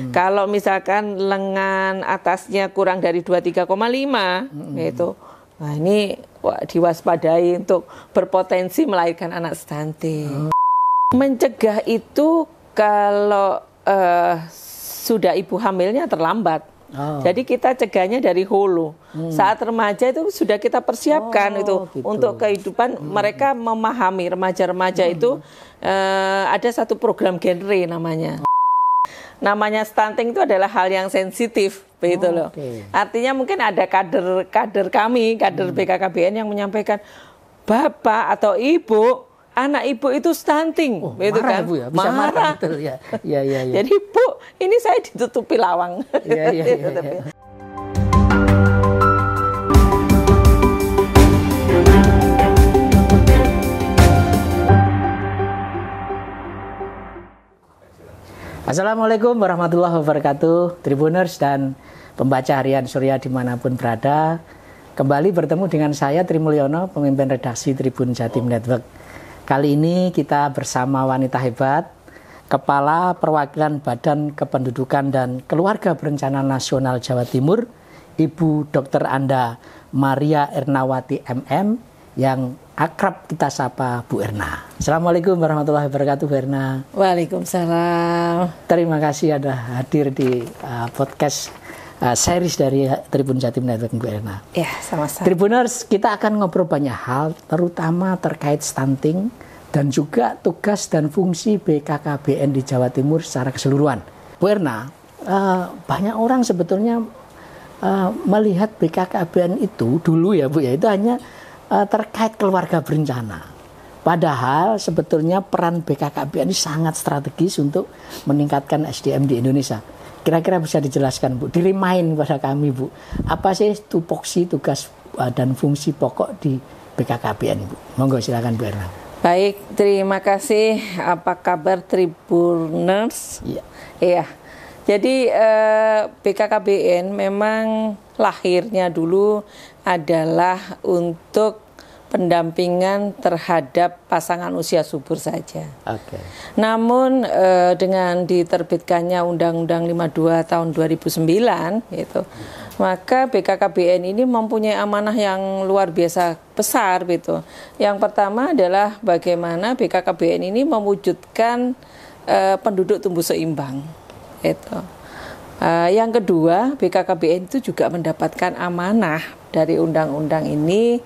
Kalau misalkan lengan atasnya kurang dari 23,5 gitu. Nah, ini diwaspadai untuk berpotensi melahirkan anak stunting. Mencegah itu kalau sudah ibu hamilnya terlambat. Jadi kita cegahnya dari hulu. Saat remaja itu sudah kita persiapkan itu gitu. Untuk kehidupan mereka memahami remaja-remaja itu ada satu program genre namanya. Namanya stunting itu adalah hal yang sensitif, begitu loh. Artinya mungkin ada kader kami, kader BKKBN yang menyampaikan, Bapak atau Ibu, anak Ibu itu stunting, begitu marah, kan? Bu, ya? Bisa marah, betul ya. Ya. Jadi Bu, ini saya ditutupi lawang. Ya. Assalamualaikum warahmatullahi wabarakatuh, Tribuners dan pembaca harian Surya dimanapun berada. Kembali bertemu dengan saya Tri Mulyono, pemimpin redaksi Tribun Jatim Network. Kali ini kita bersama wanita hebat, Kepala Perwakilan Badan Kependudukan dan Keluarga Berencana Nasional Jawa Timur, Ibu Dr. Anda Maria Ernawati MM, yang akrab kita sapa Bu Erna. Assalamualaikum warahmatullahi wabarakatuh, Bu Erna. Waalaikumsalam. Terima kasih ada hadir di podcast series dari Tribun Jatim Network, Bu Erna. Ya, sama-sama. Tribuners, kita akan ngobrol banyak hal, terutama terkait stunting dan juga tugas dan fungsi BKKBN di Jawa Timur secara keseluruhan. Bu Erna, banyak orang sebetulnya melihat BKKBN itu dulu ya Bu ya, itu hanya terkait keluarga berencana. Padahal sebetulnya peran BKKBN ini sangat strategis untuk meningkatkan SDM di Indonesia. Kira-kira bisa dijelaskan Bu, di-remind pada kami Bu, apa sih tupoksi tugas dan fungsi pokok di BKKBN Bu? Monggo silakan Bu Erna. Baik, terima kasih. Apa kabar Tribuners? Iya. Jadi BKKBN memang lahirnya dulu adalah untuk pendampingan terhadap pasangan usia subur saja. Namun dengan diterbitkannya Undang-Undang 52 tahun 2009 gitu, maka BKKBN ini mempunyai amanah yang luar biasa besar gitu. Yang pertama adalah bagaimana BKKBN ini mewujudkan penduduk tumbuh seimbang. Itu. Yang kedua, BKKBN itu juga mendapatkan amanah dari undang-undang ini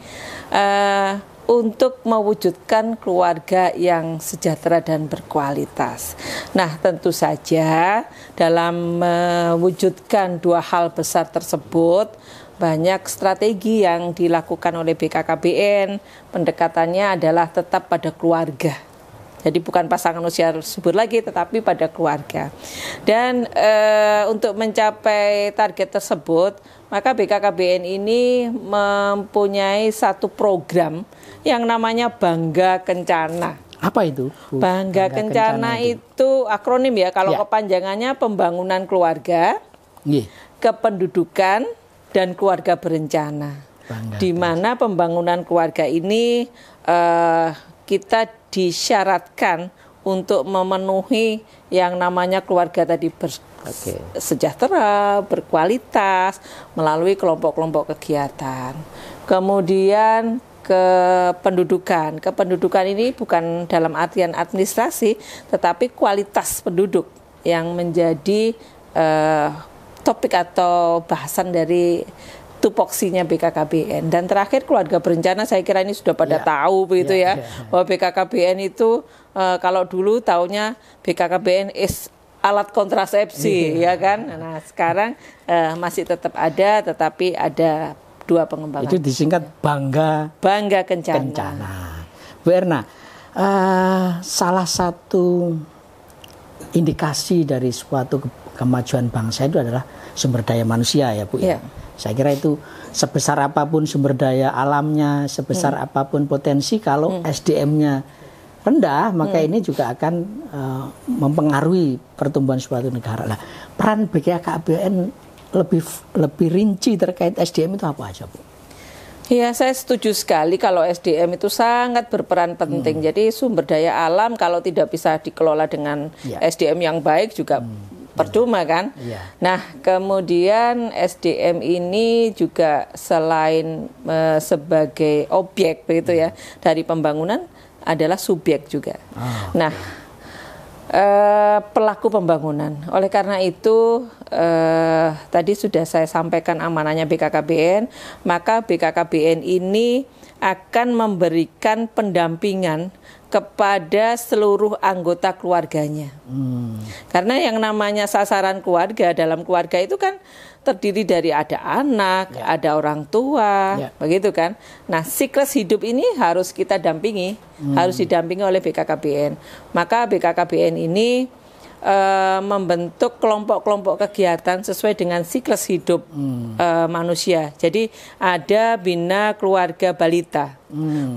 untuk mewujudkan keluarga yang sejahtera dan berkualitas. Nah, tentu saja dalam mewujudkan dua hal besar tersebut, banyak strategi yang dilakukan oleh BKKBN. Pendekatannya adalah tetap pada keluarga. Jadi bukan pasangan usia subur lagi, tetapi pada keluarga. Dan untuk mencapai target tersebut, maka BKKBN ini mempunyai satu program yang namanya Bangga Kencana. Apa itu? Bangga Kencana itu akronim ya, kalau kepanjangannya Pembangunan Keluarga, Kependudukan, dan Keluarga Berencana. Di mana pembangunan keluarga ini kita disyaratkan untuk memenuhi yang namanya keluarga tadi sejahtera, berkualitas, melalui kelompok-kelompok kegiatan. Kemudian kependudukan. Kependudukan ini bukan dalam artian administrasi, tetapi kualitas penduduk yang menjadi topik atau bahasan dari tupoksinya BKKBN. Dan terakhir keluarga berencana, saya kira ini sudah pada tahu begitu bahwa BKKBN itu kalau dulu taunya BKKBN is alat kontrasepsi ya kan. Nah, sekarang masih tetap ada, tetapi ada dua pengembangan. Itu disingkat Bangga Kencana. Bu Erna, salah satu indikasi dari suatu kemajuan bangsa itu adalah sumber daya manusia ya Bu ya. Saya kira itu sebesar apapun sumber daya alamnya, sebesar apapun potensi, kalau SDM-nya rendah, maka ini juga akan mempengaruhi pertumbuhan suatu negara. Nah, peran BKKBN lebih rinci terkait SDM itu apa aja Bu? Ya, saya setuju sekali kalau SDM itu sangat berperan penting. Jadi sumber daya alam kalau tidak bisa dikelola dengan SDM yang baik juga percuma kan. Nah, kemudian SDM ini juga selain sebagai objek begitu ya dari pembangunan adalah subjek juga. Nah, pelaku pembangunan. Oleh karena itu tadi sudah saya sampaikan amanahnya BKKBN, maka BKKBN ini akan memberikan pendampingan kepada seluruh anggota keluarganya. Karena yang namanya sasaran keluarga, dalam keluarga itu kan terdiri dari ada anak, ada orang tua, begitu kan. Nah, siklus hidup ini harus kita dampingi, harus didampingi oleh BKKBN. Maka BKKBN ini membentuk kelompok-kelompok kegiatan sesuai dengan siklus hidup manusia. Jadi ada bina keluarga balita.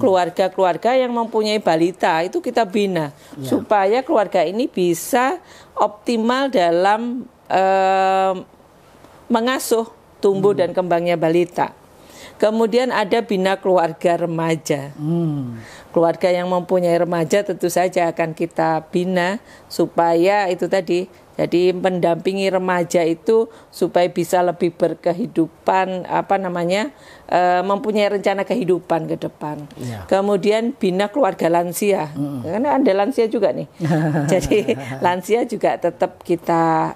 Keluarga-keluarga yang mempunyai balita itu kita bina supaya keluarga ini bisa optimal dalam mengasuh tumbuh dan kembangnya balita. Kemudian ada bina keluarga remaja. Keluarga yang mempunyai remaja tentu saja akan kita bina supaya itu tadi, jadi mendampingi remaja itu supaya bisa lebih berkehidupan, mempunyai rencana kehidupan ke depan. Kemudian bina keluarga lansia, karena ada lansia juga nih. Jadi lansia juga tetap kita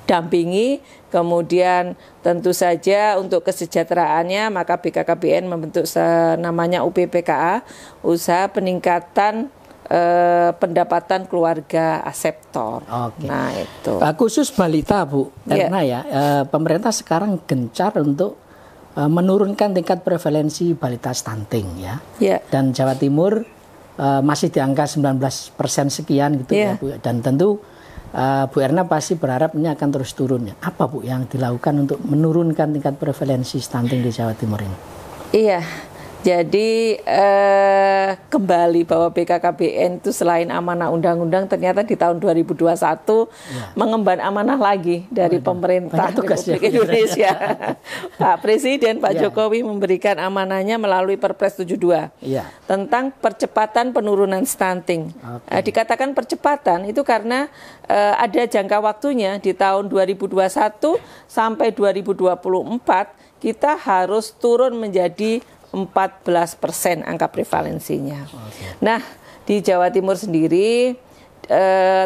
dampingi. Kemudian tentu saja untuk kesejahteraannya maka BKKBN membentuk namanya UPPKA, usaha peningkatan pendapatan keluarga aseptor. Nah itu. Khusus balita Bu, karena pemerintah sekarang gencar untuk menurunkan tingkat prevalensi balita stunting ya. Dan Jawa Timur masih di angka 19% sekian gitu ya Bu. Dan tentu Bu Erna pasti berharap ini akan terus turun ya. Apa Bu yang dilakukan untuk menurunkan tingkat prevalensi stunting di Jawa Timur ini? Iya, jadi kembali bahwa BKKBN itu selain amanah undang-undang ternyata di tahun 2021 mengemban amanah lagi dari pemerintah Republik Indonesia. Pak Presiden Pak Jokowi memberikan amanahnya melalui Perpres 72 tentang percepatan penurunan stunting. Dikatakan percepatan itu karena ada jangka waktunya di tahun 2021 sampai 2024 kita harus turun menjadi 14% angka prevalensinya. Nah, di Jawa Timur sendiri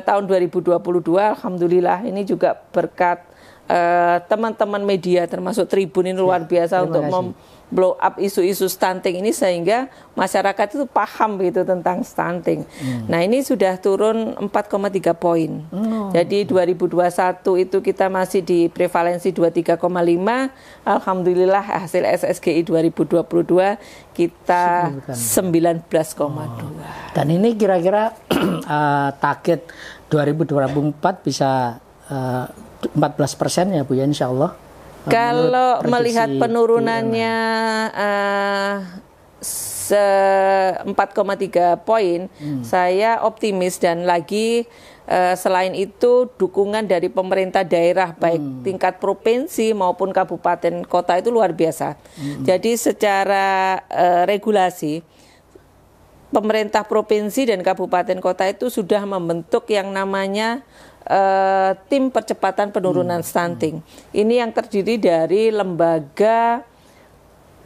tahun 2022 alhamdulillah ini juga berkat teman-teman media termasuk Tribun ini luar biasa untuk blow up isu-isu stunting ini sehingga masyarakat itu paham gitu tentang stunting. Nah, ini sudah turun 4,3 poin. Jadi 2021 itu kita masih di prevalensi 23,5. Alhamdulillah hasil SSGI 2022 kita 19,2. Dan ini kira-kira target 2024 bisa 14% ya Bu ya, insya Allah. Kalau melihat penurunannya 4,3 poin, saya optimis dan lagi selain itu dukungan dari pemerintah daerah baik tingkat provinsi maupun kabupaten kota itu luar biasa. Jadi secara regulasi pemerintah provinsi dan kabupaten kota itu sudah membentuk yang namanya tim percepatan penurunan stunting. Ini yang terdiri dari lembaga,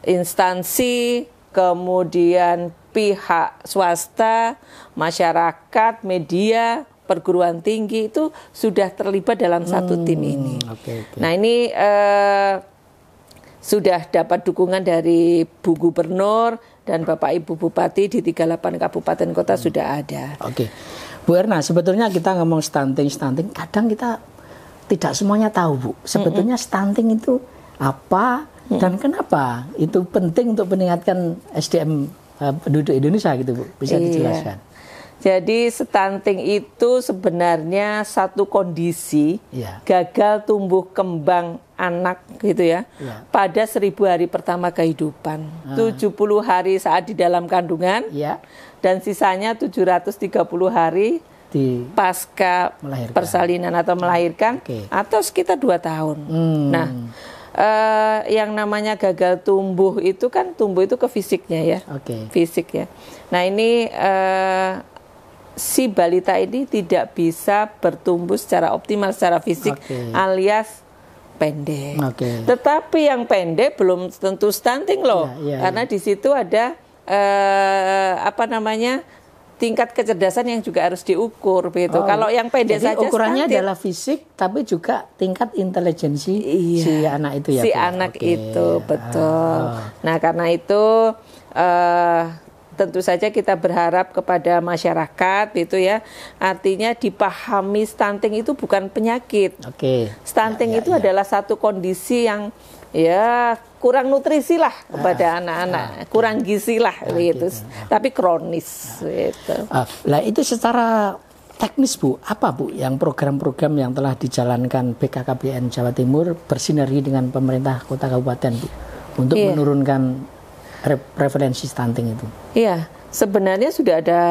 instansi, kemudian pihak swasta, masyarakat, media, perguruan tinggi itu sudah terlibat dalam satu tim ini. Nah ini sudah dapat dukungan dari Bu Gubernur dan Bapak Ibu Bupati di 38 kabupaten kota sudah ada. Bu Erna, sebetulnya kita ngomong stunting, kadang kita tidak semuanya tahu Bu. Sebetulnya stunting itu apa dan kenapa itu penting untuk meningkatkan SDM penduduk Indonesia gitu Bu. Bisa dijelaskan? Jadi stunting itu sebenarnya satu kondisi gagal tumbuh kembang anak gitu ya. Pada 1000 hari pertama kehidupan, 70 hari saat di dalam kandungan, dan sisanya 730 hari pasca persalinan atau melahirkan, atau sekitar 2 tahun. Nah, yang namanya gagal tumbuh itu kan tumbuh itu ke fisiknya ya, fisik ya. Nah ini si balita ini tidak bisa bertumbuh secara optimal secara fisik, alias pendek. Tetapi yang pendek belum tentu stunting loh, karena di situ ada tingkat kecerdasan yang juga harus diukur begitu. Kalau yang pendek jadi saja ukurannya stunting, adalah fisik, tapi juga tingkat intelijensi si anak itu ya. Si anak itu betul. Nah karena itu tentu saja kita berharap kepada masyarakat itu ya, artinya dipahami stunting itu bukan penyakit. Stunting itu adalah satu kondisi yang ya kurang nutrisi lah kepada anak-anak, kurang gizi lah gitu. Tapi kronis gitu. Lah itu secara teknis Bu, apa Bu yang program-program yang telah dijalankan BKKBN Jawa Timur bersinergi dengan pemerintah kota kabupaten Bu untuk menurunkan prevalensi stunting itu? Iya, sebenarnya sudah ada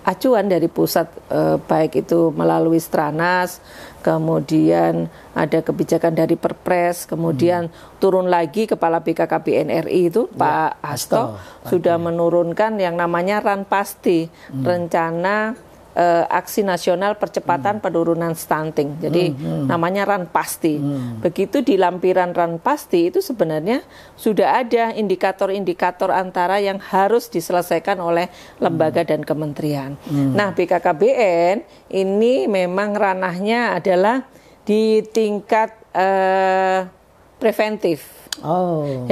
acuan dari pusat, baik itu melalui Stranas, kemudian ada kebijakan dari Perpres, kemudian turun lagi Kepala BKKBN RI itu Pak Hasto sudah menurunkan yang namanya Ranpasti, rencana aksi nasional percepatan penurunan stunting. Jadi namanya Ranpasti. Begitu di lampiran Ranpasti itu sebenarnya sudah ada indikator-indikator antara yang harus diselesaikan oleh lembaga dan kementerian. Nah, BKKBN ini memang ranahnya adalah di tingkat preventif.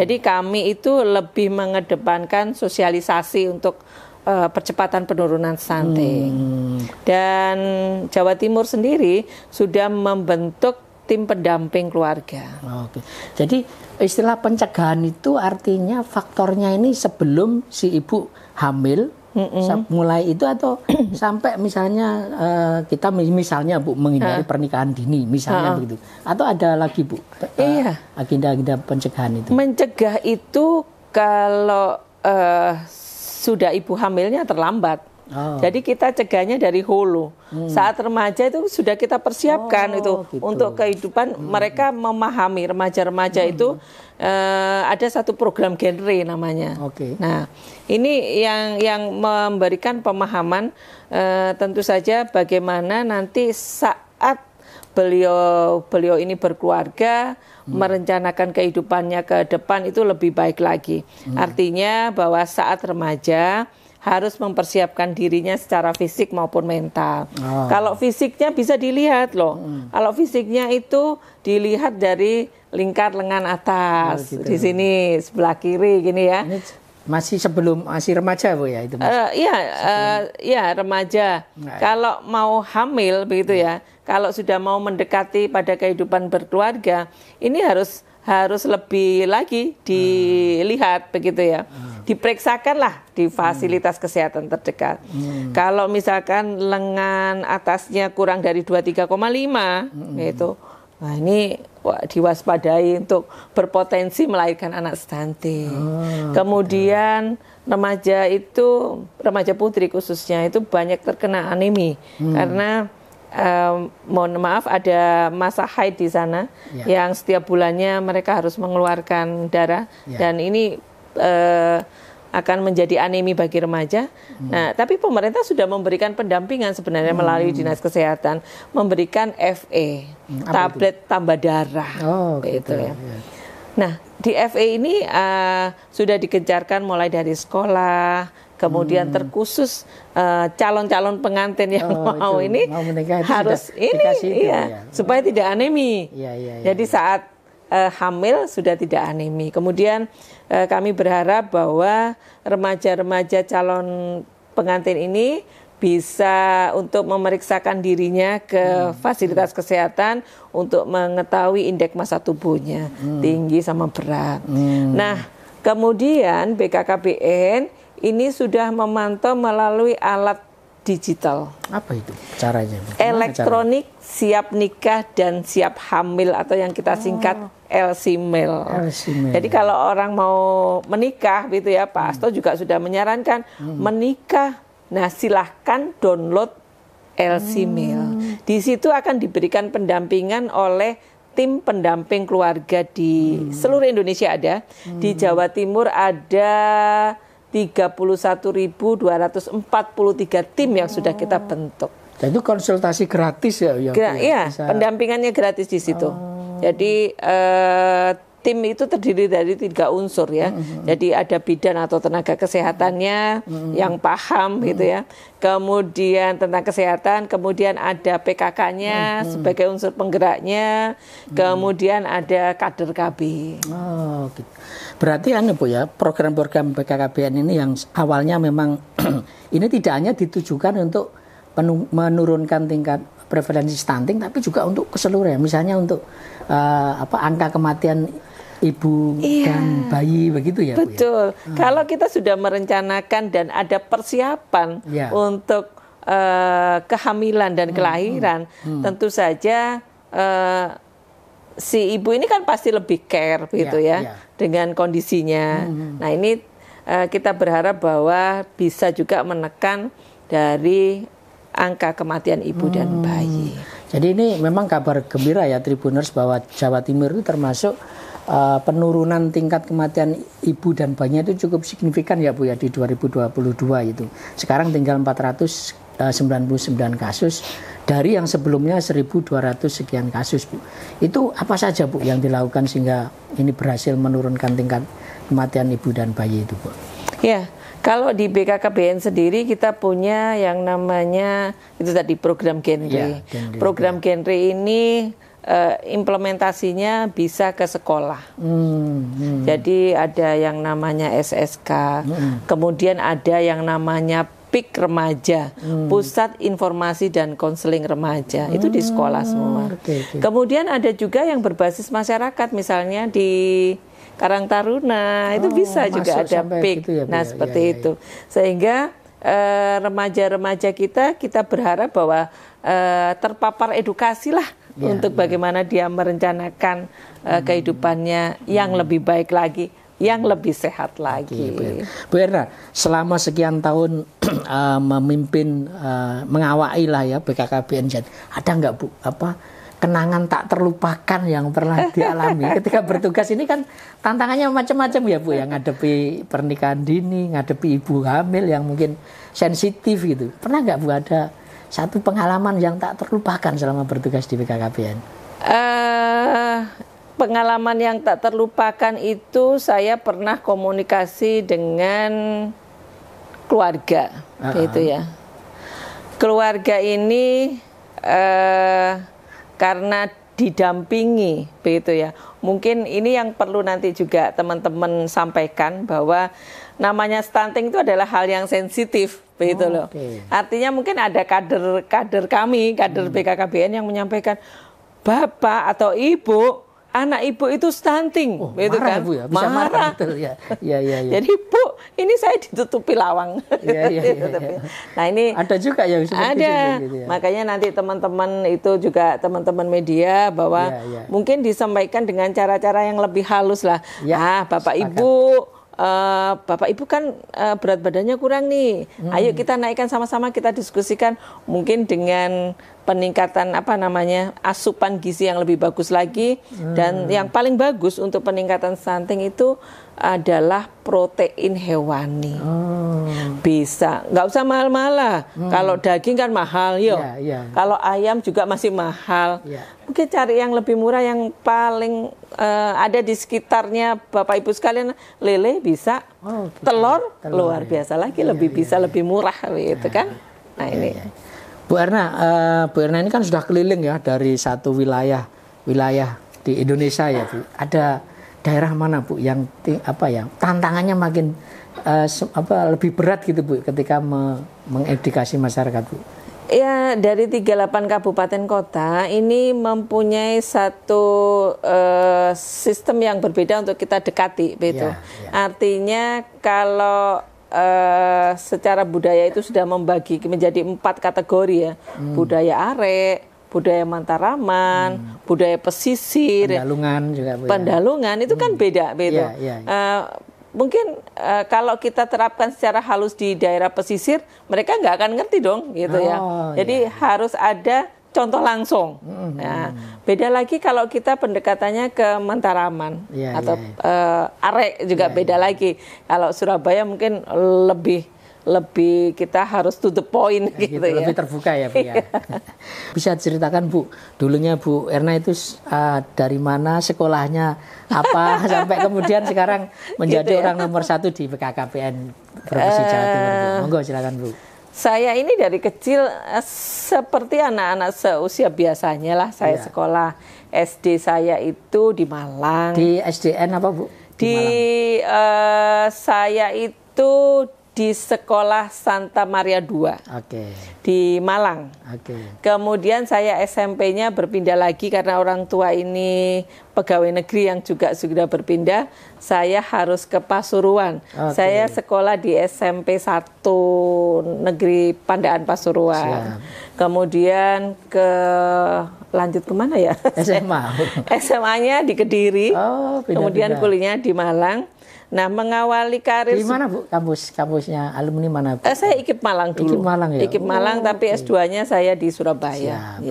Jadi kami itu lebih mengedepankan sosialisasi untuk percepatan penurunan stunting. Dan Jawa Timur sendiri sudah membentuk tim pendamping keluarga. Jadi istilah pencegahan itu artinya faktornya ini sebelum si ibu hamil, mulai itu atau sampai misalnya kita misalnya Bu menghindari pernikahan dini misalnya begitu, atau ada lagi Bu agenda-agenda pencegahan itu? Mencegah itu kalau sudah ibu hamilnya terlambat. Jadi kita cegahnya dari hulu. Saat remaja itu sudah kita persiapkan itu untuk kehidupan mereka memahami. Remaja-remaja itu ada satu program genre namanya. Nah, ini yang memberikan pemahaman tentu saja bagaimana nanti saat beliau ini berkeluarga, merencanakan kehidupannya ke depan itu lebih baik lagi. Artinya bahwa saat remaja harus mempersiapkan dirinya secara fisik maupun mental. Kalau fisiknya bisa dilihat loh. Kalau fisiknya itu dilihat dari lingkar lengan atas. Di sini sebelah kiri gini ya. Ini masih remaja Bu ya itu? Iya remaja. Kalau mau hamil begitu ya. Kalau sudah mau mendekati pada kehidupan berkeluarga, ini harus lebih lagi dilihat begitu ya. Diperiksakanlah di fasilitas kesehatan terdekat. Kalau misalkan lengan atasnya kurang dari 23,5 gitu. Nah, ini diwaspadai untuk berpotensi melahirkan anak stunting. Kemudian remaja putri khususnya itu banyak terkena anemi karena mohon maaf ada masa haid di sana yang setiap bulannya mereka harus mengeluarkan darah dan ini akan menjadi anemi bagi remaja. Nah, tapi pemerintah sudah memberikan pendampingan sebenarnya melalui Dinas Kesehatan, memberikan FE, tablet tambah darah. Gitu ya. Nah, di FE ini sudah digencarkan mulai dari sekolah, kemudian terkhusus calon-calon pengantin yang mau menikah harus ini supaya tidak anemi. Jadi saat hamil sudah tidak anemi. Kemudian kami berharap bahwa remaja-remaja calon pengantin ini bisa untuk memeriksakan dirinya ke fasilitas kesehatan untuk mengetahui indeks massa tubuhnya, tinggi sama berat. Nah, kemudian BKKBN ini sudah memantau melalui alat digital. Apa itu caranya? Elektronik siap nikah dan siap hamil atau yang kita singkat LCMIL. Jadi kalau orang mau menikah gitu ya, Pak Hasto juga sudah menyarankan menikah. Nah, silahkan download LCMIL. Di situ akan diberikan pendampingan oleh tim pendamping keluarga di seluruh Indonesia ada. Di Jawa Timur ada 31.243 tim yang sudah kita bentuk. Dan itu konsultasi gratis ya? Iya, pendampingannya gratis di situ. Jadi tim itu terdiri dari 3 unsur ya. Jadi ada bidan atau tenaga kesehatannya yang paham gitu ya. Kemudian tentang kesehatan, kemudian ada PKK-nya sebagai unsur penggeraknya, kemudian ada kader KB. Oh, gitu. Berarti Bu ya, program-program BKKBN ini yang awalnya memang ini tidak hanya ditujukan untuk menurunkan tingkat prevalensi stunting, tapi juga untuk keseluruhan. Misalnya untuk angka kematian ibu dan bayi begitu ya? Betul. Bu, ya? Kalau kita sudah merencanakan dan ada persiapan untuk kehamilan dan kelahiran, tentu saja si ibu ini kan pasti lebih care gitu dengan kondisinya. Nah ini kita berharap bahwa bisa juga menekan dari angka kematian ibu dan bayi. Jadi ini memang kabar gembira ya Tribuners bahwa Jawa Timur itu termasuk penurunan tingkat kematian ibu dan bayinya itu cukup signifikan ya Bu ya di 2022 itu. Sekarang tinggal 499 kasus dari yang sebelumnya 1.200 sekian kasus Bu. Itu apa saja Bu yang dilakukan sehingga ini berhasil menurunkan tingkat kematian ibu dan bayi itu Bu? Ya, kalau di BKKBN sendiri kita punya yang namanya itu tadi program genre. Program genre ini implementasinya bisa ke sekolah. Jadi ada yang namanya SSK, kemudian ada yang namanya PIK remaja, Pusat Informasi dan Konseling Remaja, itu di sekolah semua. Kemudian ada juga yang berbasis masyarakat, misalnya di Karang Taruna, itu bisa juga ada PIK. Gitu ya, nah seperti itu, sehingga remaja-remaja kita berharap bahwa terpapar edukasi lah untuk bagaimana dia merencanakan kehidupannya yang lebih baik lagi, yang lebih sehat lagi. Bu Erna, selama sekian tahun memimpin, mengawai lah ya BKKBN, ada nggak Bu kenangan tak terlupakan yang pernah dialami ketika bertugas ini? Kan tantangannya macam-macam ya Bu, yang ngadepi pernikahan dini, ngadepi ibu hamil yang mungkin sensitif gitu. Pernah nggak Bu ada satu pengalaman yang tak terlupakan selama bertugas di BKKBN? Pengalaman yang tak terlupakan itu saya pernah komunikasi dengan keluarga, gitu ya. Keluarga ini karena didampingi, begitu ya. Mungkin ini yang perlu nanti juga teman-teman sampaikan, bahwa namanya stunting itu adalah hal yang sensitif, begitu loh. Artinya mungkin ada kader kami, kader BKKBN yang menyampaikan, Bapak atau Ibu, anak Ibu itu stunting, gitu kan? Bu ya? Bisa marah, betul ya. Jadi Bu, ini saya ditutupi lawang. Nah ini ada juga yang seperti ada. Gitu ya. Makanya nanti teman-teman itu juga teman-teman media bahwa mungkin disampaikan dengan cara-cara yang lebih halus lah. Bapak Ibu. Bapak Ibu kan berat badannya kurang nih. Ayo kita naikkan sama-sama, kita diskusikan mungkin dengan peningkatan asupan gizi yang lebih bagus lagi. Dan yang paling bagus untuk peningkatan stunting itu adalah protein hewani. Bisa, nggak usah mahal-mahal. Kalau daging kan mahal, Kalau ayam juga masih mahal. Mungkin cari yang lebih murah, yang paling ada di sekitarnya Bapak Ibu sekalian. Lele bisa, telur luar biasa lagi, lebih murah gitu kan. Nah ini. Bu Erna ini kan sudah keliling ya dari satu wilayah di Indonesia ya Bu. Ada daerah mana Bu yang tantangannya makin lebih berat gitu Bu ketika mengedukasi masyarakat Bu? Ya, dari 38 kabupaten kota ini mempunyai satu sistem yang berbeda untuk kita dekati, begitu. Artinya kalau secara budaya itu sudah membagi menjadi 4 kategori ya. Budaya arek, budaya Mataraman, budaya pesisir, Pendalungan juga Bu. Pendalungan itu kan beda. Mungkin kalau kita terapkan secara halus di daerah pesisir, mereka nggak akan ngerti dong, gitu ya. Jadi harus ada contoh langsung. Nah, beda lagi kalau kita pendekatannya ke Mentaraman atau Arek juga beda lagi. Kalau Surabaya mungkin lebih kita harus to the point gitu ya. Lebih terbuka ya Bu ya. Bisa ceritakan Bu, dulunya Bu Erna itu dari mana, sekolahnya apa, sampai kemudian sekarang menjadi orang nomor 1 di BKKBN Provinsi Jawa Timur Bu. Monggo silakan Bu. Saya ini dari kecil seperti anak-anak seusia biasanya lah. Saya sekolah SD saya itu di Malang. Di SDN apa Bu? Saya itu di Sekolah Santa Maria II di Malang. Kemudian saya SMP-nya berpindah lagi karena orang tua ini pegawai negeri yang juga sudah berpindah. Saya harus ke Pasuruan. Saya sekolah di SMP 1 Negeri Pandaan Pasuruan. Kemudian lanjut kemana ya? SMA. SMA-nya di Kediri. Kemudian kuliahnya di Malang. Nah, mengawali karir di mana Bu? Kampusnya alumni mana Bu? Saya IKIP Malang dulu. IKIP Malang ya. IKIP Malang, tapi S2-nya saya di Surabaya.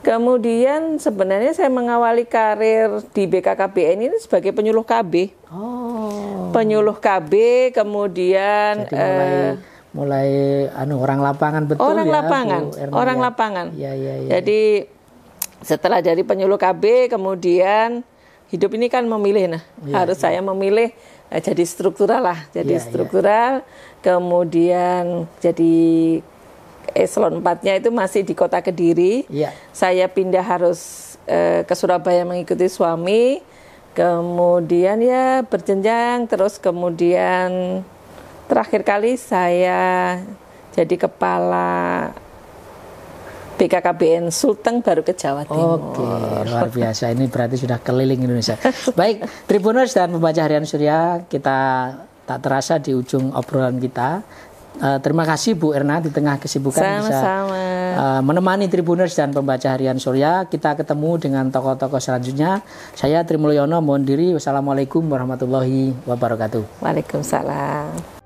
Kemudian sebenarnya saya mengawali karir di BKKBN ini sebagai penyuluh KB. Penyuluh KB, kemudian jadi mulai orang lapangan betul orang ya. Lapangan, Bu, orang lapangan. Ya. Jadi setelah dari penyuluh KB, kemudian hidup ini kan memilih. Harus saya memilih. Jadi struktural lah, struktural. Kemudian jadi eselon 4-nya itu masih di Kota Kediri. Saya pindah harus ke Surabaya mengikuti suami. Kemudian ya berjenjang, terus kemudian terakhir kali saya jadi kepala BKKBN Sulteng baru ke Jawa Timur. Luar biasa. Ini berarti sudah keliling Indonesia. Baik, Tribuners dan pembaca Harian Surya, kita tak terasa di ujung obrolan kita. Terima kasih Bu Erna di tengah kesibukan bisa menemani Tribuners dan pembaca Harian Surya. Kita ketemu dengan tokoh-tokoh selanjutnya. Saya Trimulyono mohon diri. Wassalamualaikum warahmatullahi wabarakatuh. Waalaikumsalam.